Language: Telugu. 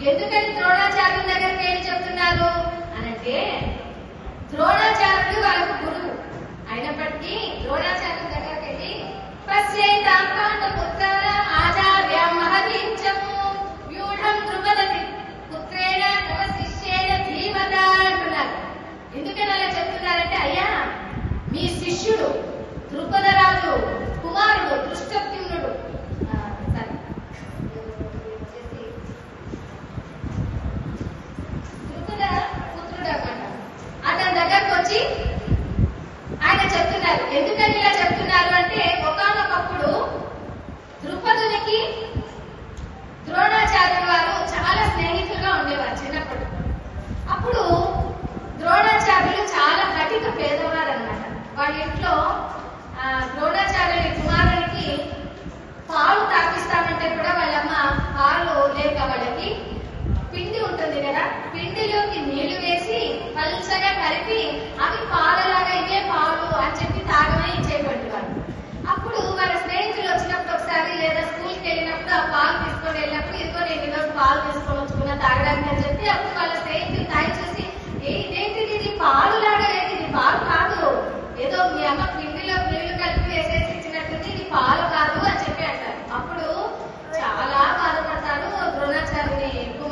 ఎందుకని ద్రోణాచార్యుల దగ్గరికి వెళ్ళి చెప్తున్నారు అనంటే, ద్రోణాచార్యుడు వాళ్ళకు గురువు అయినప్పటికీ ద్రోణాచార్యుల దగ్గరికి వెళ్ళి పశ్యేతాం పాండపుత్ర ఆచార్యం మహదీంచము వ్యూఢం ద్రుపద పుత్రేణ తమ శిష్యేణ ధీమత అంటున్నారు. ఎందుకని అలా చెప్తున్నారంటే, అయ్యా మీ శిష్యుడు ద్రుపదరాజు కుమారుడు దృష్టద్యుమ్నుడు ద్రుపద పుత్రుడు అన్నమాట, అతని దగ్గరకు వచ్చి ఆయన చెప్తున్నారు. ఎందుకని ఇలా చెప్తున్నారు అంటే, ఒకానొకప్పుడు ద్రుపదునికి ద్రోణాచార్యుల వారు చాలా స్నేహితులుగా ఉండేవారు చిన్నప్పుడు. అప్పుడు ద్రోణాచార్యులు చాలా కఠిన పేదవారు అన్నమాట. వాళ్ళ ఇంట్లో ద్రోణాచార్యుని కుమారునికి పాలు తాపిస్తామంటే కూడా వాళ్ళమ్మ పాలు లేక వాళ్ళకి పిండి ఉంటుంది కదా, పిండిలోకి నీళ్లు వేసి పల్చగా కలిపి అవి పాలలాగా ఇవే పాలు అని చెప్పి తాగమని ఇచ్చేటువంటి. అప్పుడు వాళ్ళ స్నేహితులు వచ్చినప్పుడు ఒకసారి లేదా స్కూల్కి వెళ్ళినప్పుడు ఆ పాలు తీసుకొని వెళ్ళినప్పుడు ఇదిగో నేను ఈరోజు పాలు